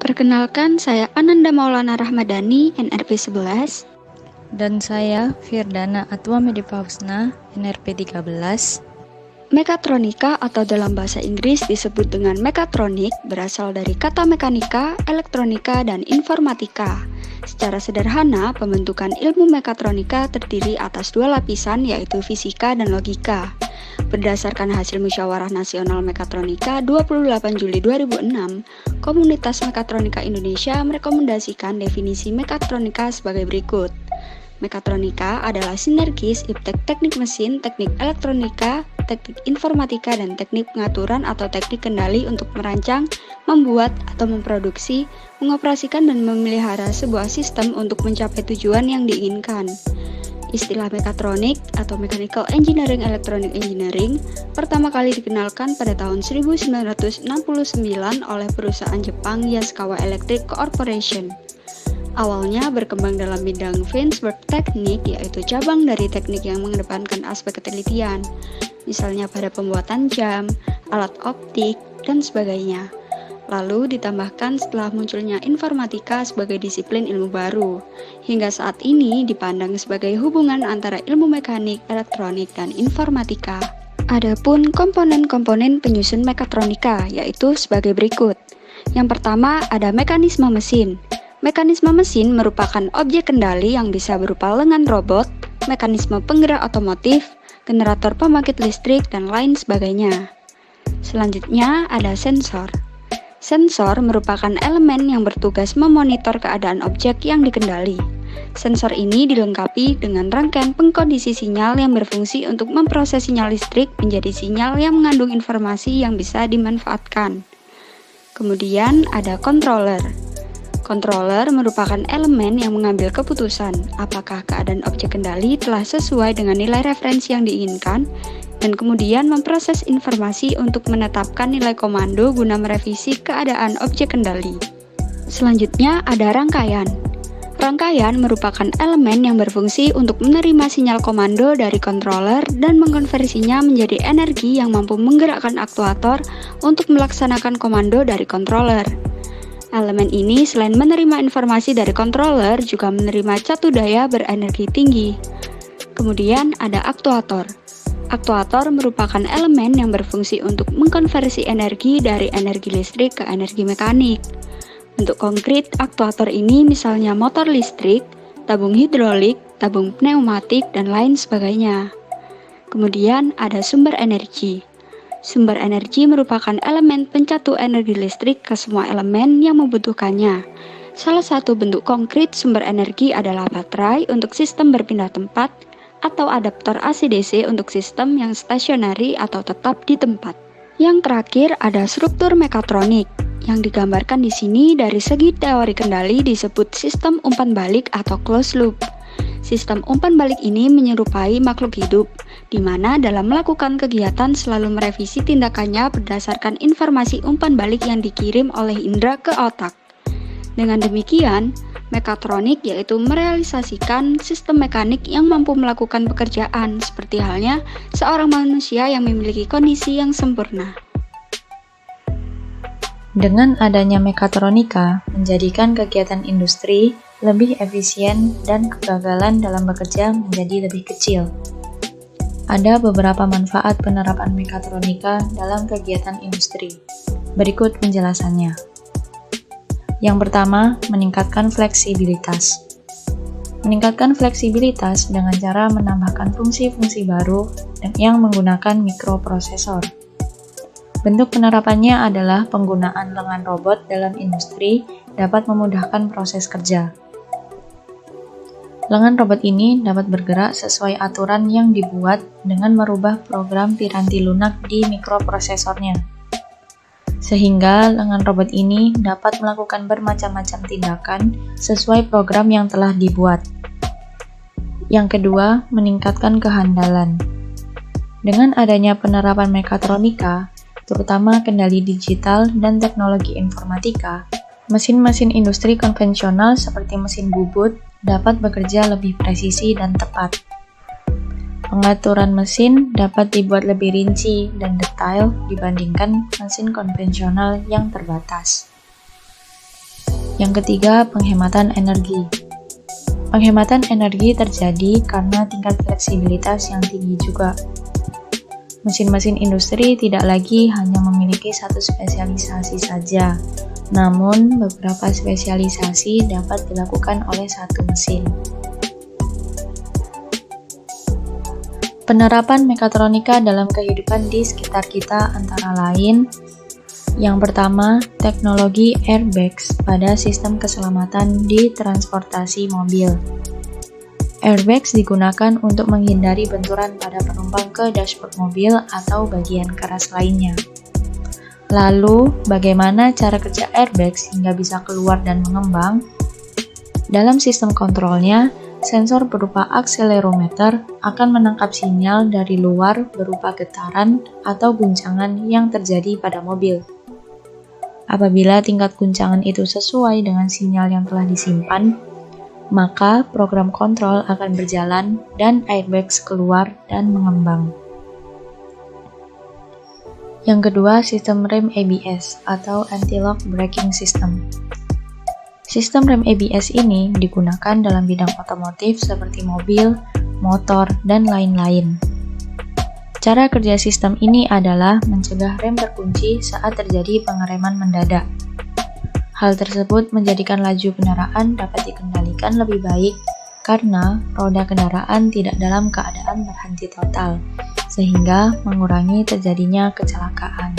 Perkenalkan, saya Ananda Maulana Rahmadani, NRP 11. Dan saya Firdana Atwa Medipausna, NRP 13. Mekatronika atau dalam bahasa Inggris disebut dengan mekatronik berasal dari kata mekanika, elektronika, dan informatika. Secara sederhana, pembentukan ilmu mekatronika terdiri atas dua lapisan yaitu fisika dan logika. Berdasarkan hasil Musyawarah Nasional Mekatronika 28 Juli 2006, Komunitas Mekatronika Indonesia merekomendasikan definisi mekatronika sebagai berikut. Mekatronika adalah sinergis iptek teknik mesin, teknik elektronika, teknik informatika, dan teknik pengaturan atau teknik kendali untuk merancang, membuat, atau memproduksi, mengoperasikan, dan memelihara sebuah sistem untuk mencapai tujuan yang diinginkan. Istilah mekatronik atau Mechanical Engineering Electronic Engineering pertama kali dikenalkan pada tahun 1969 oleh perusahaan Jepang Yaskawa Electric Corporation. Awalnya berkembang dalam bidang Feinsberg teknik, yaitu cabang dari teknik yang mengedepankan aspek ketelitian, misalnya pada pembuatan jam, alat optik, dan sebagainya. Lalu ditambahkan setelah munculnya informatika sebagai disiplin ilmu baru, hingga saat ini dipandang sebagai hubungan antara ilmu mekanik, elektronik, dan informatika. Adapun komponen-komponen penyusun mekatronika, yaitu sebagai berikut. Yang pertama ada mekanisme mesin. Mekanisme mesin merupakan objek kendali yang bisa berupa lengan robot, mekanisme penggerak otomotif, generator pembangkit listrik, dan lain sebagainya. Selanjutnya ada sensor. Sensor merupakan elemen yang bertugas memonitor keadaan objek yang dikendali. Sensor ini dilengkapi dengan rangkaian pengkondisi sinyal yang berfungsi untuk memproses sinyal listrik menjadi sinyal yang mengandung informasi yang bisa dimanfaatkan. Kemudian ada controller. Controller merupakan elemen yang mengambil keputusan apakah keadaan objek kendali telah sesuai dengan nilai referensi yang diinginkan dan kemudian memproses informasi untuk menetapkan nilai komando guna merevisi keadaan objek kendali. Selanjutnya ada rangkaian. Rangkaian merupakan elemen yang berfungsi untuk menerima sinyal komando dari controller dan mengkonversinya menjadi energi yang mampu menggerakkan aktuator untuk melaksanakan komando dari controller. Elemen ini selain menerima informasi dari controller juga menerima catu daya berenergi tinggi. Kemudian ada aktuator. Aktuator merupakan elemen yang berfungsi untuk mengkonversi energi dari energi listrik ke energi mekanik. Bentuk konkret aktuator ini misalnya motor listrik, tabung hidrolik, tabung pneumatik, dan lain sebagainya. Kemudian ada sumber energi. Sumber energi merupakan elemen pencatu energi listrik ke semua elemen yang membutuhkannya. Salah satu bentuk konkret sumber energi adalah baterai untuk sistem berpindah tempat atau adaptor AC/DC untuk sistem yang stasionari atau tetap di tempat. Yang terakhir ada struktur mekatronik. Yang digambarkan di sini dari segi teori kendali disebut sistem umpan balik atau closed loop. Sistem umpan balik ini menyerupai makhluk hidup, di mana dalam melakukan kegiatan selalu merevisi tindakannya berdasarkan informasi umpan balik yang dikirim oleh indera ke otak. Dengan demikian, mekatronik yaitu merealisasikan sistem mekanik yang mampu melakukan pekerjaan, seperti halnya seorang manusia yang memiliki kondisi yang sempurna. Dengan adanya mekatronika, menjadikan kegiatan industri lebih efisien dan kegagalan dalam bekerja menjadi lebih kecil. Ada beberapa manfaat penerapan mekatronika dalam kegiatan industri. Berikut penjelasannya. Yang pertama, meningkatkan fleksibilitas. Meningkatkan fleksibilitas dengan cara menambahkan fungsi-fungsi baru yang menggunakan mikroprosesor. Bentuk penerapannya adalah penggunaan lengan robot dalam industri dapat memudahkan proses kerja. Lengan robot ini dapat bergerak sesuai aturan yang dibuat dengan merubah program piranti lunak di mikroprosesornya. Sehingga lengan robot ini dapat melakukan bermacam-macam tindakan sesuai program yang telah dibuat. Yang kedua, meningkatkan kehandalan. Dengan adanya penerapan mekatronika, terutama kendali digital dan teknologi informatika, mesin-mesin industri konvensional seperti mesin bubut dapat bekerja lebih presisi dan tepat. Pengaturan mesin dapat dibuat lebih rinci dan detail dibandingkan mesin konvensional yang terbatas. Yang ketiga, penghematan energi. Penghematan energi terjadi karena tingkat fleksibilitas yang tinggi juga. Mesin-mesin industri tidak lagi hanya memiliki satu spesialisasi saja, namun beberapa spesialisasi dapat dilakukan oleh satu mesin. Penerapan mekatronika dalam kehidupan di sekitar kita antara lain: yang pertama, teknologi airbags pada sistem keselamatan di transportasi mobil. Airbags digunakan untuk menghindari benturan pada penumpang ke dashboard mobil atau bagian keras lainnya. Lalu, bagaimana cara kerja airbags hingga bisa keluar dan mengembang? Dalam sistem kontrolnya, sensor berupa akselerometer akan menangkap sinyal dari luar berupa getaran atau guncangan yang terjadi pada mobil. Apabila tingkat guncangan itu sesuai dengan sinyal yang telah disimpan, maka program kontrol akan berjalan dan airbags keluar dan mengembang. Yang kedua, sistem rem ABS atau Anti-Lock Braking System. Sistem rem ABS ini digunakan dalam bidang otomotif seperti mobil, motor, dan lain-lain. Cara kerja sistem ini adalah mencegah rem terkunci saat terjadi pengereman mendadak. Hal tersebut menjadikan laju kendaraan dapat dikendalikan lebih baik karena roda kendaraan tidak dalam keadaan berhenti total, sehingga mengurangi terjadinya kecelakaan.